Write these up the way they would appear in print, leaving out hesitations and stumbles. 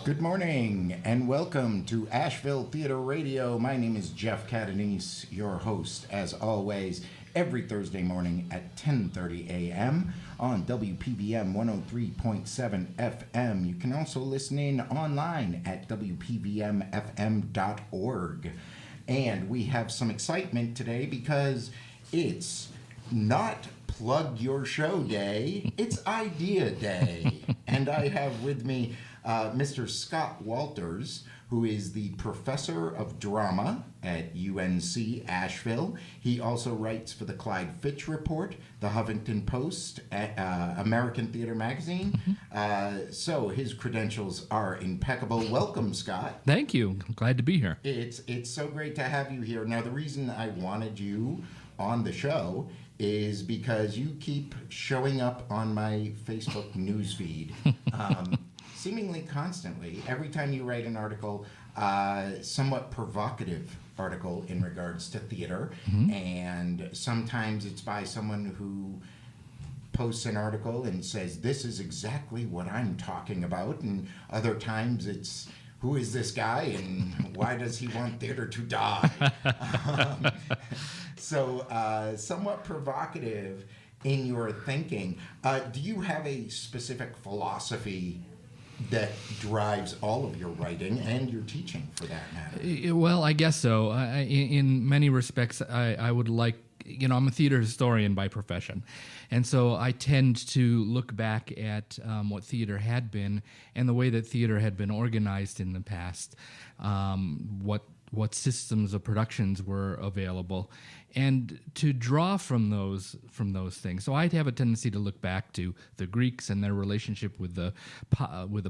Good morning and welcome to Asheville Theater Radio. My name is Jeff Catanese, your host, as always, every Thursday morning at 10:30 a.m. on WPVM 103.7 FM. You can also listen in online at WPVMFM.org. And we have some excitement today because it's not Plug Your Show Day, it's Idea Day. And I have with me Mr. Scott Walters, who is the professor of drama at UNC Asheville. He also writes for the Clyde Fitch Report, the Huffington Post, American Theater Magazine. So his credentials are impeccable. Welcome, Scott. Thank you. I'm glad to be here. It's so great to have you here. Now, the reason I wanted you on the show is because you keep showing up on my Facebook newsfeed. Seemingly constantly, every time you write an article, somewhat provocative article in regards to theater, and sometimes it's by someone who posts an article and says, this is exactly what I'm talking about, and other times it's, who is this guy and why does he want theater to die? So somewhat provocative in your thinking. Do you have a specific philosophy that drives all of your writing and your teaching, for that matter? Well, I guess so. In many respects, I would like, I'm a theater historian by profession. And so I tend to look back at what theater had been and the way that theater had been organized in the past, what systems of productions were available, and to draw from those things. So I'd have a tendency to look back to the Greeks and their relationship with the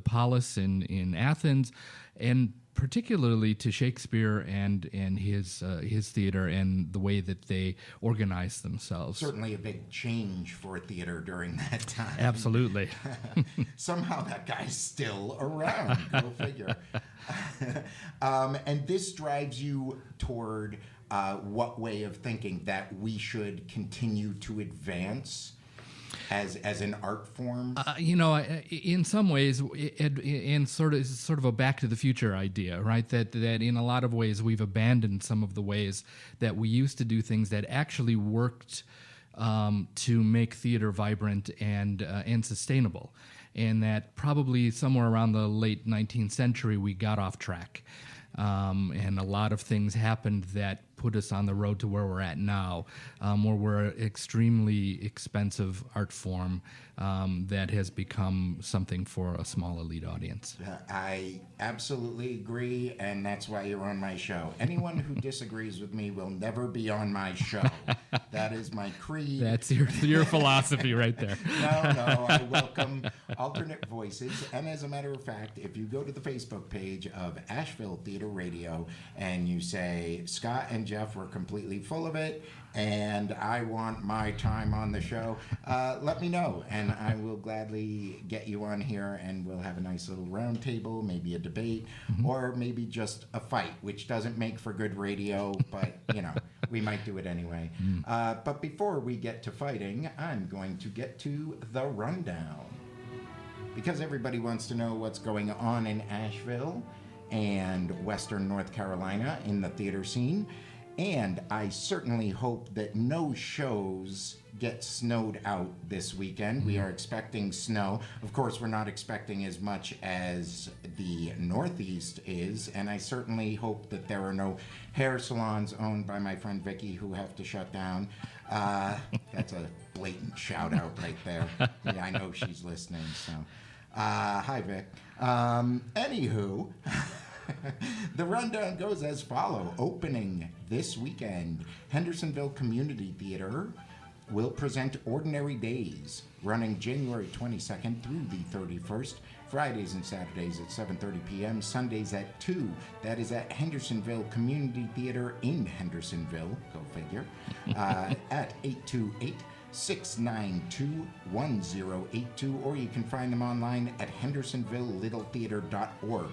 polis in Athens, and particularly to Shakespeare and his theater and the way that they organized themselves. Certainly a big change for theater during that time. Absolutely. Somehow that guy's still around. Go figure. And this drives you toward what way of thinking that we should continue to advance as an art form? In some ways, in sort of a Back to the Future idea, right? That in a lot of ways we've abandoned some of the ways that we used to do things that actually worked to make theater vibrant and sustainable, and that probably somewhere around the late 19th century we got off track, and a lot of things happened that put us on the road to where we're at now, where we're an extremely expensive art form that has become something for a small elite audience. I absolutely agree, and that's why you're on my show. Anyone who disagrees with me will never be on my show. That is my creed. That's your philosophy right there. No, I welcome alternate voices. And as a matter of fact, if you go to the Facebook page of Asheville Theater Radio and you say, Scott and Jeff were completely full of it, and I want my time on the show, let me know, and I will gladly get you on here, and we'll have a nice little round table, maybe a debate, or maybe just a fight, which doesn't make for good radio, but, we might do it anyway. But before we get to fighting, I'm going to get to the rundown, because everybody wants to know what's going on in Asheville and Western North Carolina in the theater scene. And I certainly hope that no shows get snowed out this weekend. We are expecting snow. Of course, we're not expecting as much as the Northeast is, and I certainly hope that there are no hair salons owned by my friend Vicky who have to shut down. That's a blatant shout out right there. Yeah, I know she's listening, so. Hi, Vic. Anywho, the rundown goes as follows. Opening this weekend, Hendersonville Community Theater will present Ordinary Days, running January 22nd through the 31st, Fridays and Saturdays at 7:30 p.m., Sundays at 2. That is at Hendersonville Community Theater in Hendersonville, go figure, at 828-692-1082, or you can find them online at hendersonvillelittletheater.org.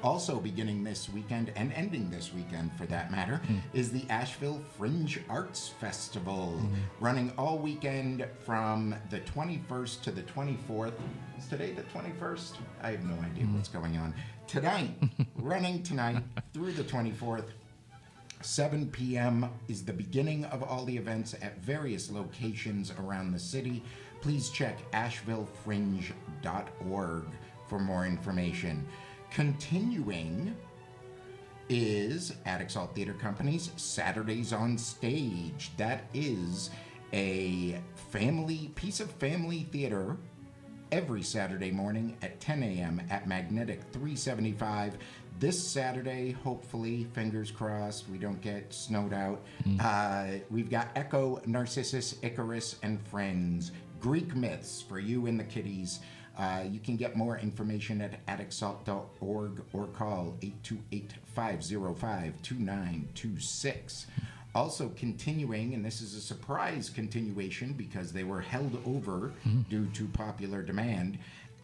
Also beginning this weekend and ending this weekend for that matter is the Asheville Fringe Arts Festival, running all weekend from the 21st to the 24th. Is today the 21st? I have no idea what's going on. Tonight, running tonight through the 24th. 7 p.m. is the beginning of all the events at various locations around the city. Please check ashevillefringe.org for more information. Continuing is Attic Salt Theater Company's Saturdays on Stage. That is a piece of family theater every Saturday morning at 10 a.m. at Magnetic 375. This Saturday, hopefully, fingers crossed, we don't get snowed out. We've got Echo, Narcissus, Icarus, and Friends. Greek myths for you and the kiddies. You can get more information at atticsalt.org or call 828-505-2926. Also continuing, and this is a surprise continuation because they were held over due to popular demand,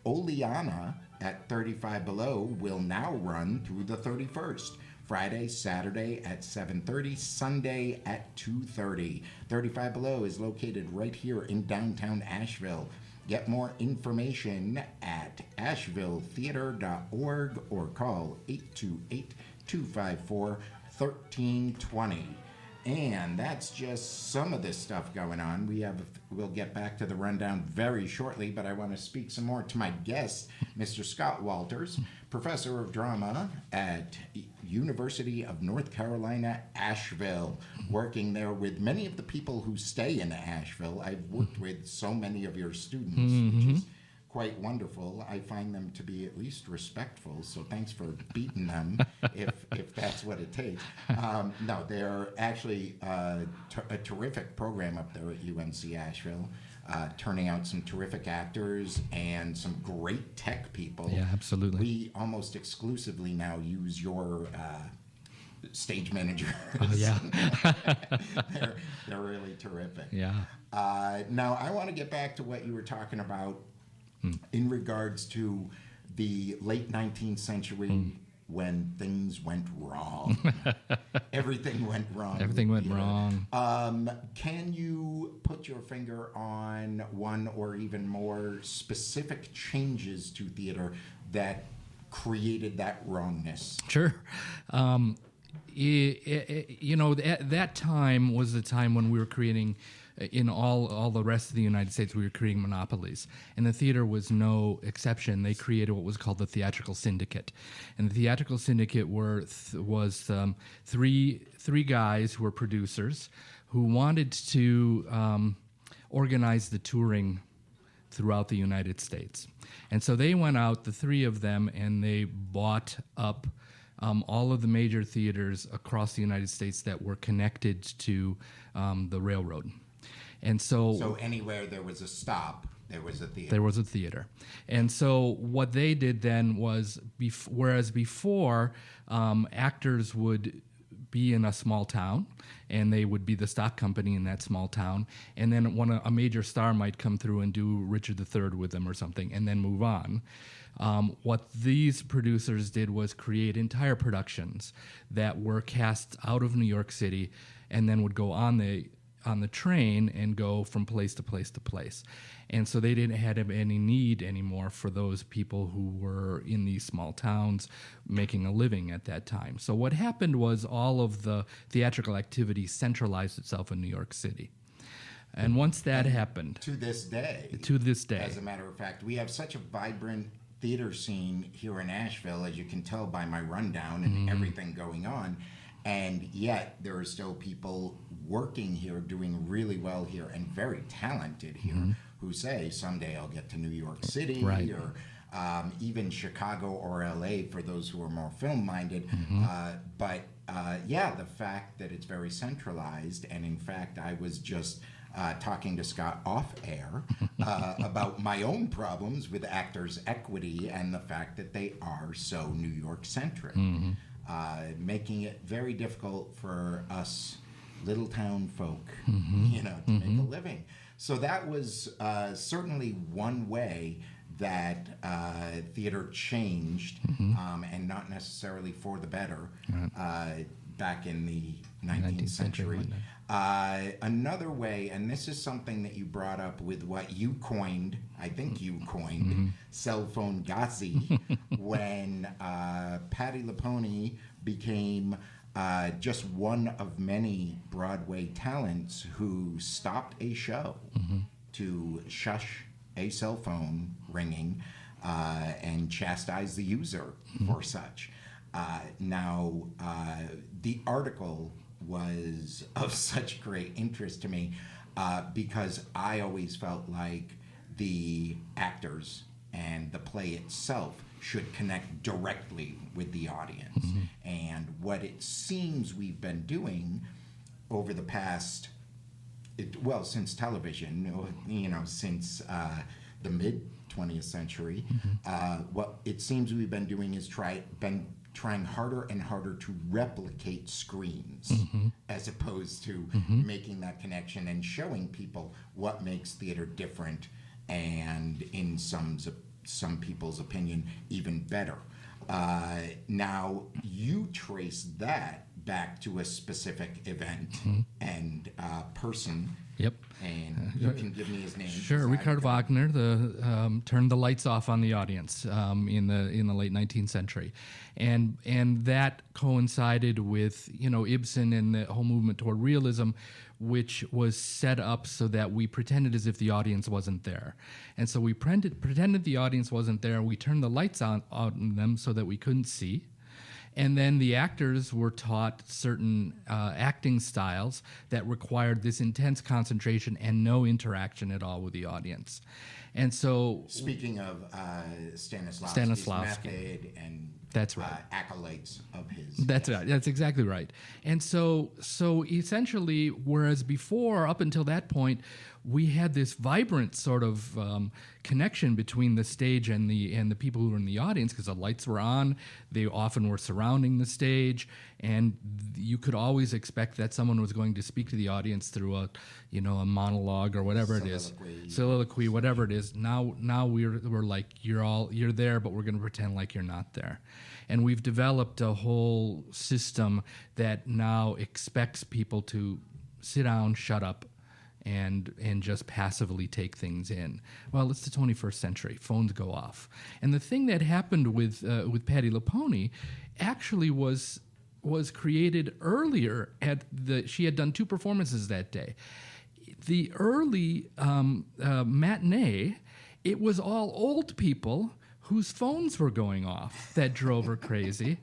Oleana at 35 Below will now run through the 31st. Friday, Saturday at 7:30, Sunday at 2:30. 35 Below is located right here in downtown Asheville. Get more information at ashevilletheater.org or call 828-254-1320. And that's just some of this stuff going on. We'll get back to the rundown very shortly, but I want to speak some more to my guest, Mr. Scott Walters, professor of drama at University of North Carolina, Asheville, working there with many of the people who stay in Asheville. I've worked with so many of your students, which is quite wonderful. I find them to be at least respectful, so thanks for beating them if that's what it takes. No, they're actually a terrific program up there at UNC Asheville, turning out some terrific actors and some great tech people. Yeah, absolutely. We almost exclusively now use your stage managers. Oh, yeah. they're really terrific. Yeah. Now, I want to get back to what you were talking about in regards to the late 19th century when things went wrong. Everything went wrong. Everything went wrong. Can you put your finger on one or even more specific changes to theater that created that wrongness? Sure. That time was the time when we were creating, in all the rest of the United States, we were creating monopolies. And the theater was no exception. They created what was called the Theatrical Syndicate. And the Theatrical Syndicate was three guys who were producers who wanted to organize the touring throughout the United States. And so they went out, the three of them, and they bought up all of the major theaters across the United States that were connected to the railroad. And so anywhere there was a stop, there was a theater. There was a theater. And so what they did then was, whereas before actors would be in a small town, and they would be the stock company in that small town, and then a major star might come through and do Richard III with them or something, and then move on. What these producers did was create entire productions that were cast out of New York City, and then would go on the train and go from place to place to place. And so they didn't have any need anymore for those people who were in these small towns making a living at that time. So what happened was all of the theatrical activity centralized itself in New York City. And once that happened... To this day. As a matter of fact, we have such a vibrant theater scene here in Asheville, as you can tell by my rundown and everything going on. And yet there are still people working here, doing really well here, and very talented here, who say, someday I'll get to New York City, right, or even Chicago or LA for those who are more film-minded. But the fact that it's very centralized, and in fact, I was just talking to Scott off air about my own problems with actors' equity and the fact that they are so New York-centric. Making it very difficult for us little town folk, to make a living. So that was certainly one way that theater changed, and not necessarily for the better, back in the 19th century. Another way, and this is something that you brought up with what you coined, I think you coined, cell phone gazi, when Patti LuPone became just one of many Broadway talents who stopped a show to shush a cell phone ringing and chastise the user for such. Now, the article was of such great interest to me because I always felt like the actors and the play itself should connect directly with the audience. And what it seems we've been doing over the past, since television, since the mid 20th century, what it seems we've been doing is trying harder and harder to replicate screens as opposed to making that connection and showing people what makes theater different and, in some people's opinion, even better. Now, you trace that back to a specific event and person. Yep. And you can give me his name. Sure, Richard Wagner turned the lights off on the audience in the late 19th century, and that coincided with Ibsen and the whole movement toward realism, which was set up so that we pretended as if the audience wasn't there, and so we pretended the audience wasn't there. We turned the lights on them so that we couldn't see. And then the actors were taught certain acting styles that required this intense concentration and no interaction at all with the audience. And so, speaking of Stanislavski's method and that's right. Accolades of his. That's right. That's exactly right. And so essentially, whereas before, up until that point, we had this vibrant sort of connection between the stage and the people who were in the audience, because the lights were on. They often were surrounding the stage, and you could always expect that someone was going to speak to the audience through a monologue or whatever soliloquy, whatever it is. Now we're like, you're there, but we're going to pretend like you're not there. And we've developed a whole system that now expects people to sit down, shut up, and just passively take things in. Well, it's the 21st century. Phones go off. And the thing that happened with Patti LuPone actually was created earlier. She had done 2 performances that day. The early matinee, it was all old people whose phones were going off that drove her crazy.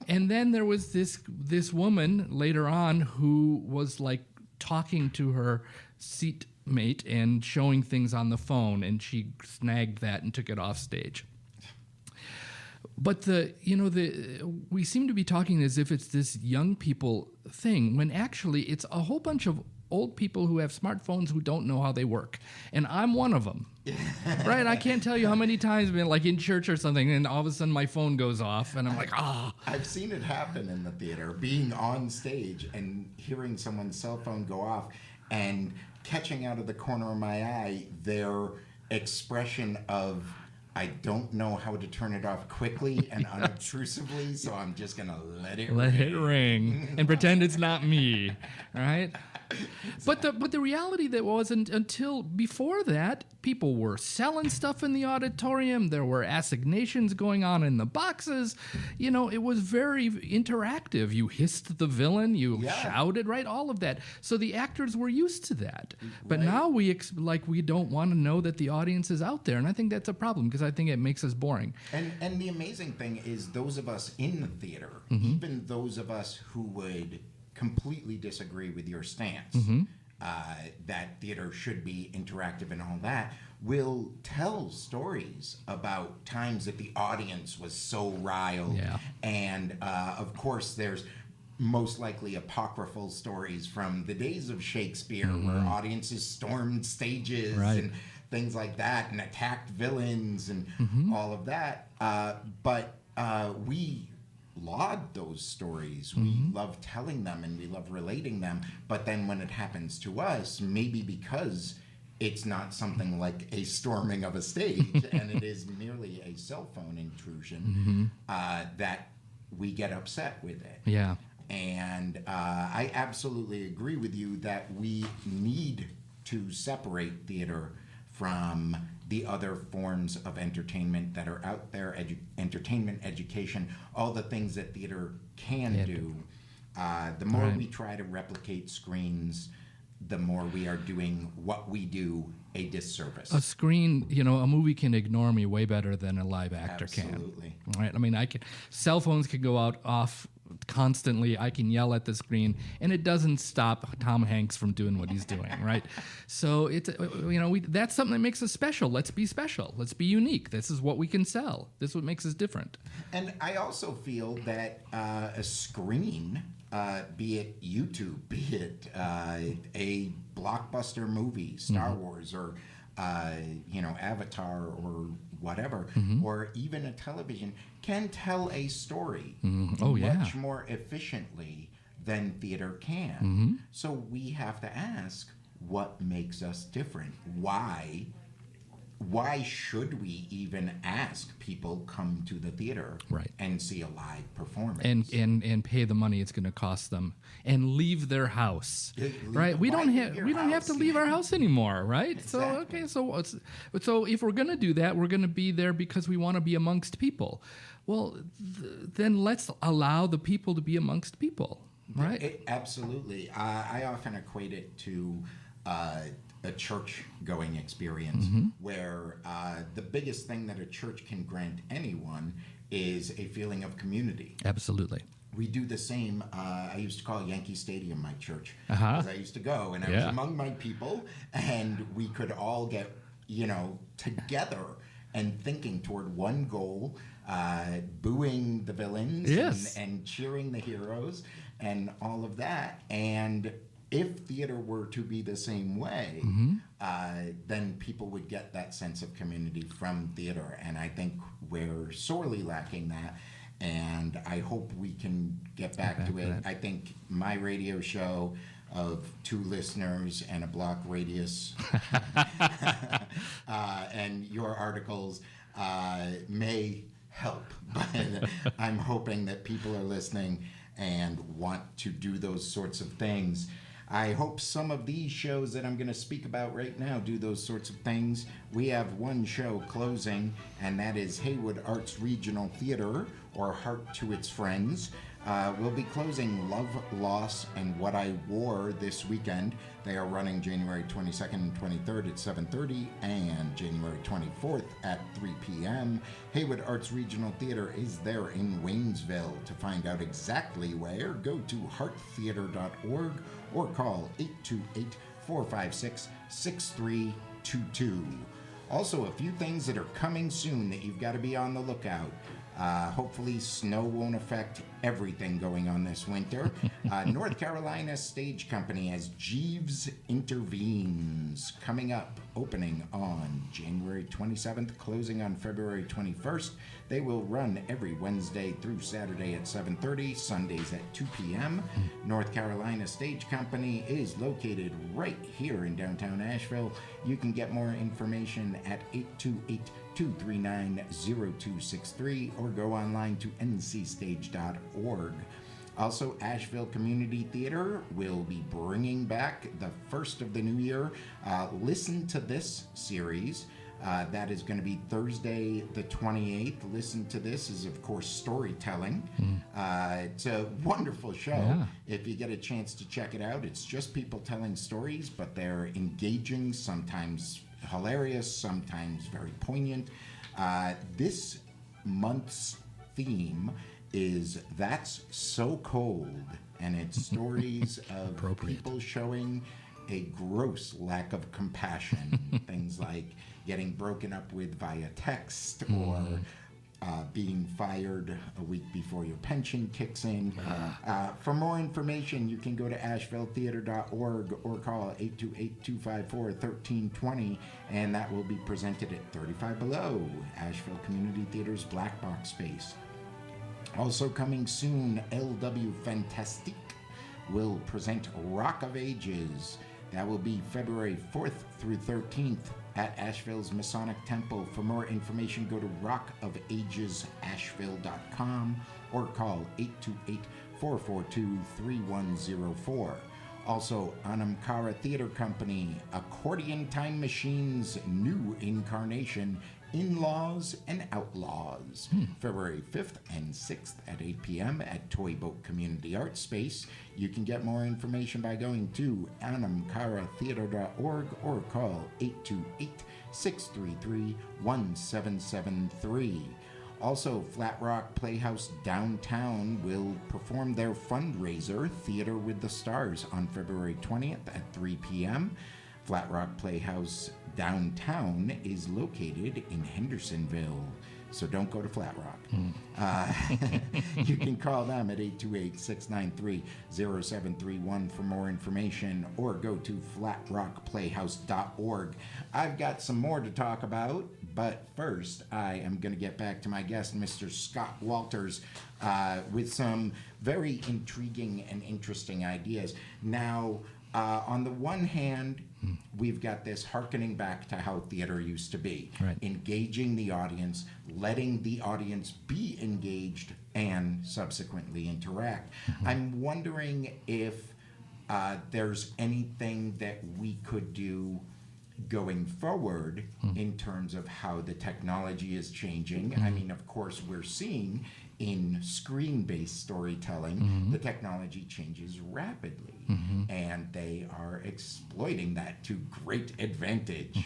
And then there was this woman later on who was like talking to her seatmate and showing things on the phone, and she snagged that and took it off stage. But we seem to be talking as if it's this young people thing, when actually it's a whole bunch of old people who have smartphones who don't know how they work. And I'm one of them. Right? I can't tell you how many times I've been like in church or something, and all of a sudden my phone goes off, and I'm like, I've seen it happen in the theater, being on stage and hearing someone's cell phone go off and catching out of the corner of my eye their expression of, I don't know how to turn it off quickly and unobtrusively, so I'm just going to let it ring and pretend it's not me, right? But the reality that wasn't until before that, people were selling stuff in the auditorium. There were assignations going on in the boxes. It was very interactive. You hissed the villain, you shouted, right? All of that. So the actors were used to that. But now we don't want to know that the audience is out there, and I think that's a problem because I think it makes us boring. And the amazing thing is, those of us in the theater, even those of us who would completely disagree with your stance, that theater should be interactive and all that, will tell stories about times that the audience was so riled. Yeah. And of course, there's most likely apocryphal stories from the days of Shakespeare where audiences stormed stages and things like that and attacked villains and all of that. But we laud those stories. We love telling them and we love relating them. But then when it happens to us, maybe because it's not something like a storming of a stage, and it is merely a cell phone intrusion, that we get upset with it. Yeah. And I absolutely agree with you that we need to separate theater from the other forms of entertainment that are out there, entertainment, education, all the things that theater can do. The more we try to replicate screens, the more we are doing what we do a disservice. A screen, a movie can ignore me way better than a live actor Absolutely. can. Right? I mean, cell phones can go off constantly. I can yell at the screen, and it doesn't stop Tom Hanks from doing what he's doing, right? So it's that's something that makes us special. Let's be special. Let's be unique. This is what we can sell. This is what makes us different. And I also feel that a screen, be it YouTube, be it a blockbuster movie, Star Wars, or Avatar, or whatever, or even a television, can tell a story much more efficiently than theater can. So we have to ask, what makes us different? Why should we even ask people come to the theater and see a live performance and pay the money it's going to cost them and leave their house, right? We don't have to leave our house anymore, right? Exactly. So if we're going to do that, we're going to be there because we want to be amongst people. Well, then let's allow the people to be amongst people, right? Absolutely. I often equate it to a church-going experience where the biggest thing that a church can grant anyone is a feeling of community. Absolutely. We do the same. I used to call Yankee Stadium my church, because I used to go, and I was among my people, and we could all get, together and thinking toward one goal, booing the villains and cheering the heroes and all of that. And if theater were to be the same way, then people would get that sense of community from theater. And I think we're sorely lacking that. And I hope we can get back to it. I think my radio show of 2 listeners and a block radius and your articles may help. But I'm hoping that people are listening and want to do those sorts of things. I hope some of these shows that I'm going to speak about right now do those sorts of things. We have one show closing, and that is Haywood Arts Regional Theater, or Heart to Its Friends. We'll be closing Love, Loss, and What I Wore this weekend. They are running January 22nd and 23rd at 7:30 and January 24th at 3 p.m. Haywood Arts Regional Theater is there in Waynesville. To find out exactly where, go to hearttheater.org or call 828-456-6322. Also, a few things that are coming soon that you've got to be on the lookout. Hopefully snow won't affect everything going on this winter. North Carolina Stage Company has Jeeves Intervenes coming up, opening on January 27th, closing on February 21st. They will run every Wednesday through Saturday at 7:30, Sundays at 2 p.m. North Carolina Stage Company is located right here in downtown Asheville. You can get more information at 828-239-0263 or go online to ncstage.org. Also, Asheville Community Theater will be bringing back the first of the new year, Listen to This series. That is going to be Thursday the 28th. Listen to This is, of course, storytelling. It's a wonderful show. Yeah. If you get a chance to check it out, it's just people telling stories, but they're engaging, sometimes hilarious, sometimes very poignant. This month's theme is That's So Cold, and it's stories of people showing a gross lack of compassion. Things like getting broken up with via text, or being fired a week before your pension kicks in. For more information, you can go to ashevilletheater.org or call 828-254-1320, and that will be presented at 35 Below, Asheville Community Theater's Black Box Space. Also coming soon, LW Fantastique will present Rock of Ages. That will be February 4th through 13th at Asheville's Masonic Temple. For more information, go to rockofagesasheville.com or call 828-442-3104. Also, Anamkara Theater Company, Accordion Time Machine's new incarnation, In-Laws and Outlaws. February 5th and 6th at 8 p.m. at Toy Boat Community Arts Space. You can get more information by going to anamkaratheater.org or call 828-633-1773. Also, Flat Rock Playhouse Downtown will perform their fundraiser, Theater with the Stars, on February 20th at 3 p.m. Flat Rock Playhouse Downtown is located in Hendersonville, so don't go to Flat Rock. You can call them at 828-693-0731 for more information, or go to flatrockplayhouse.org. I've got some more to talk about, but first I am going to get back to my guest, Mr. Scott Walters, with some very intriguing and interesting ideas. Now, on the one hand, we've got this hearkening back to how theater used to be, right. Engaging the audience, letting the audience be engaged, and subsequently interact. I'm wondering if there's anything that we could do going forward in terms of how the technology is changing. I mean, of course, we're seeing in screen-based storytelling, the technology changes rapidly, and they are exploiting that to great advantage.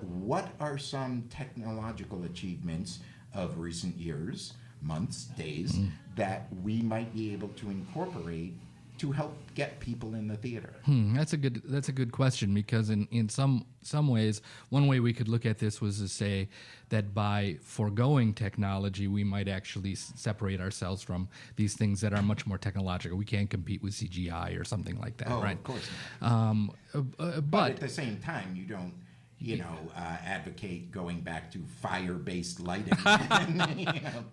What are some technological achievements of recent years, months, days, that we might be able to incorporate to help get people in the theater? That's a good question, because in some ways, one way we could look at this was to say that by foregoing technology, we might actually separate ourselves from these things that are much more technological. We can't compete with CGI or something like that, right? Of course not. But at the same time, you don't advocate going back to fire-based lighting.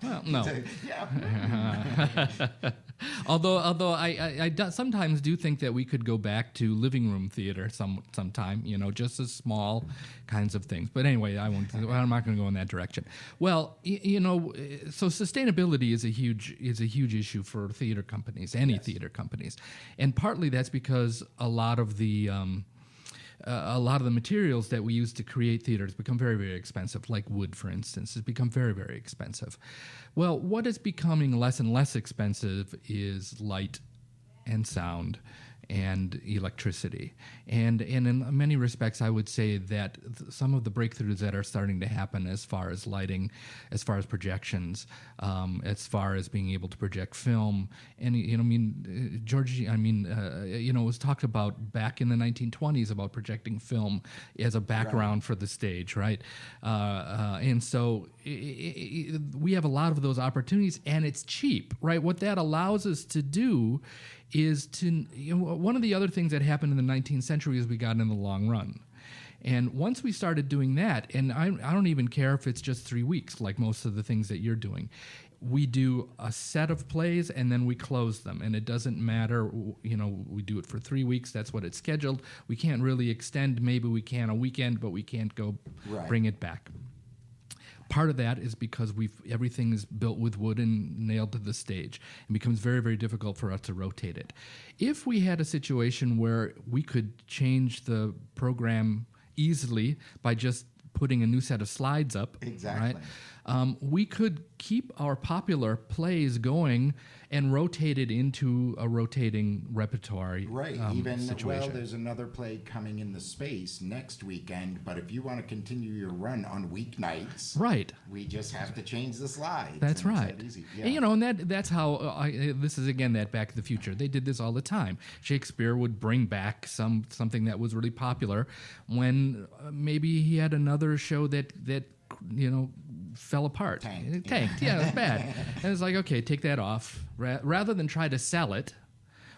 Well, no. Yeah. Although I sometimes do think that we could go back to living room theater sometime, just as small kinds of things. But anyway, I'm not going to go in that direction. Well, so sustainability is a huge issue for theater companies, theater companies, and partly that's because a lot of the materials that we use to create theaters become very, very expensive, like wood, for instance, has become very, very expensive. Well, what is becoming less and less expensive is light and sound and electricity. And in many respects, I would say that some of the breakthroughs that are starting to happen as far as lighting, as far as projections, as far as being able to project film, and George, it was talked about back in the 1920s about projecting film as a background for the stage, right? And so we have a lot of those opportunities, and it's cheap, right? What that allows us to do is to, one of the other things that happened in the 19th century is we got in the long run. And once we started doing that, and I don't even care if it's just 3 weeks, like most of the things that you're doing, we do a set of plays and then we close them. And it doesn't matter, we do it for 3 weeks, that's what it's scheduled. We can't really extend, maybe we can a weekend, but we can't go bring it back. Part of that is because everything is built with wood and nailed to the stage. It becomes very, very difficult for us to rotate it. If we had a situation where we could change the program easily by just putting a new set of slides up, exactly, right? We could keep our popular plays going and rotate it into a rotating repertory situation. There's another play coming in the space next weekend, but if you want to continue your run on weeknights, right, we just have to change the slides. That's right. It's that easy. Yeah. And that's how this is again that Back to the Future. They did this all the time. Shakespeare would bring back something that was really popular when maybe he had another show that fell apart. Tanked. Yeah, it was bad. And it's like, okay, take that off. Rather than try to sell it,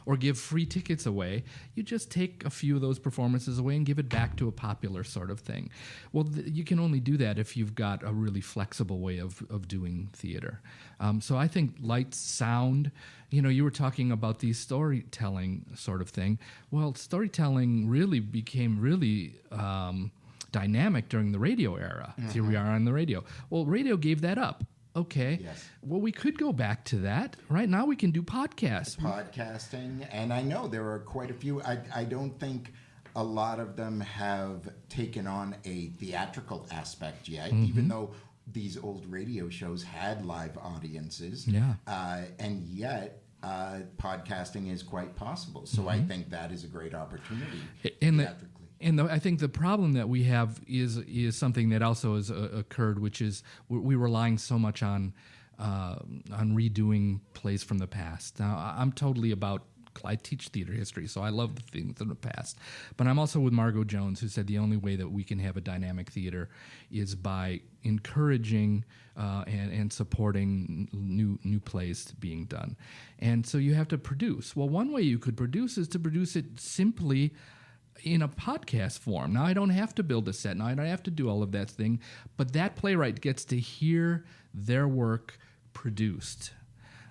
or give free tickets away. You just take a few of those performances away and give it back to a popular sort of thing. Well, you can only do that if you've got a really flexible way of doing theater. So I think lights, sound, you were talking about the storytelling sort of thing. Well, storytelling really became really dynamic during the radio era. Mm-hmm. Here we are on the radio. Well, radio gave that up. Okay. Yes. Well, we could go back to that. Right now we can do podcasts. Podcasting. And I know there are quite a few. I don't think a lot of them have taken on a theatrical aspect yet, even though these old radio shows had live audiences. Yeah. And yet podcasting is quite possible. So I think that is a great opportunity theatrically. I think the problem that we have is something that also has occurred, which is we're relying so much on redoing plays from the past. Now, I'm totally about. I teach theater history, so I love the things in the past. But I'm also with Margot Jones, who said the only way that we can have a dynamic theater is by encouraging and supporting new plays being done. And so you have to produce. Well, one way you could produce is to produce it simply in a podcast form. Now, I don't have to build a set. Now, I don't have to do all of that thing. But that playwright gets to hear their work produced.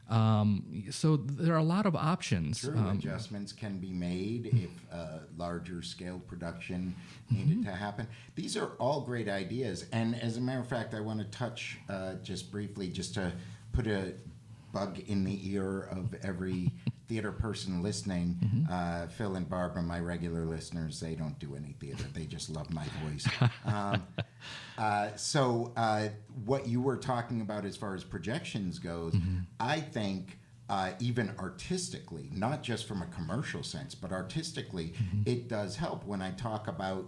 So there are a lot of options. Sure, adjustments can be made if a larger scale production needed to happen. These are all great ideas. And as a matter of fact, I want to touch just briefly, just to put a bug in the ear of every theater person listening. Phil and Barbara, my regular listeners, they don't do any theater. They just love my voice. So what you were talking about as far as projections goes, I think even artistically, not just from a commercial sense, but artistically, it does help. When I talk about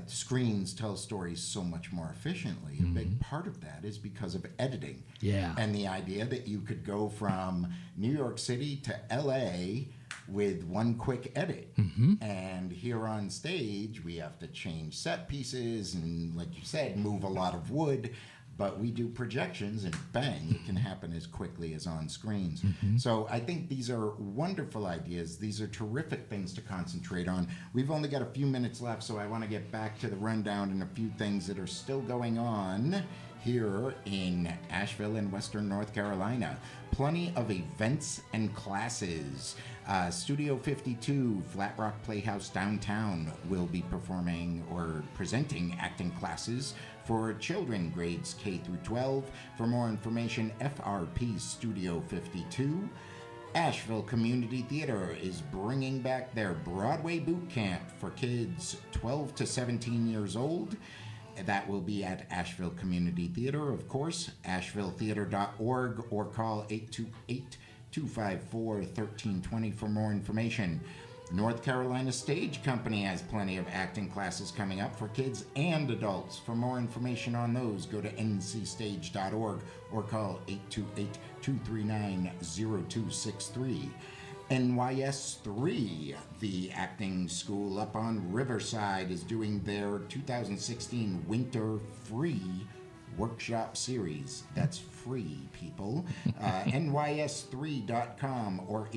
screens tell stories so much more efficiently, a big part of that is because of editing. Yeah. And the idea that you could go from New York City to LA with one quick edit. And here on stage, we have to change set pieces and, like you said, move a lot of wood. But we do projections and bang, it can happen as quickly as on screens. So I think these are wonderful ideas. These are terrific things to concentrate on. We've only got a few minutes left, so I want to get back to the rundown and a few things that are still going on here in Asheville in Western North Carolina. Plenty of events and classes. Studio 52, Flat Rock Playhouse downtown, will be performing or presenting acting classes for children grades K through 12. For more information, FRP Studio 52. Asheville Community Theater is bringing back their Broadway Boot Camp for kids 12 to 17 years old. That will be at Asheville Community Theater, of course, ashevilletheater.org, or call 828-254-1320 for more information. North Carolina Stage Company has plenty of acting classes coming up for kids and adults. For more information on those, go to ncstage.org or call 828-239-0263. NYS3, the acting school up on Riverside, is doing their 2016 Winter Free Workshop Series. That's free, people. NYS3.com or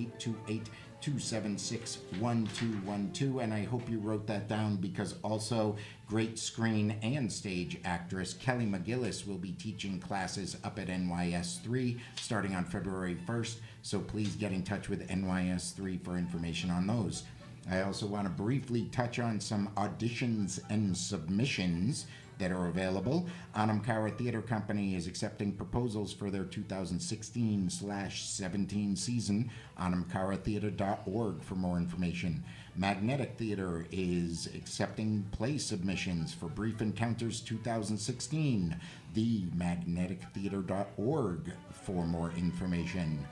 828-276-1212. And I hope you wrote that down, because also great screen and stage actress Kelly McGillis will be teaching classes up at NYS3 starting on February 1st. So please get in touch with NYS3 for information on those. I also want to briefly touch on some auditions and submissions that are available. Anamkara Theater Company is accepting proposals for their 2016/17 season. anamkaratheater.org for more information. Magnetic Theater is accepting play submissions for Brief Encounters 2016. themagnetictheater.org for more information.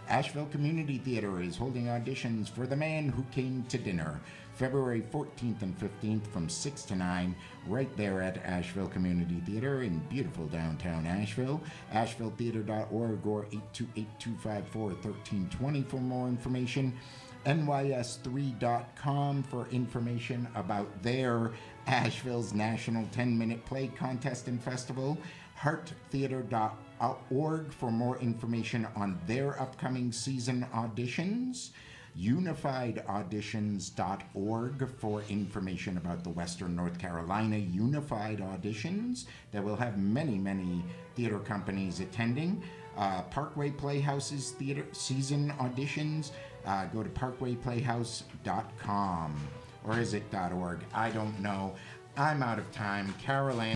Asheville Community Theater is holding auditions for The Man Who Came to Dinner, February 14th and 15th from 6 to 9, right there at Asheville Community Theater in beautiful downtown Asheville. ashevilletheater.org or 828-254-1320 for more information. NYS3.com for information about their Asheville's National 10-Minute Play Contest and Festival. HeartTheater.org for more information on their upcoming season auditions. unifiedauditions.org for information about the Western North Carolina Unified Auditions that will have many, many theater companies attending. Parkway Playhouse's theater season auditions, go to parkwayplayhouse.com. Or is it .org? I don't know. I'm out of time. Carol Ann.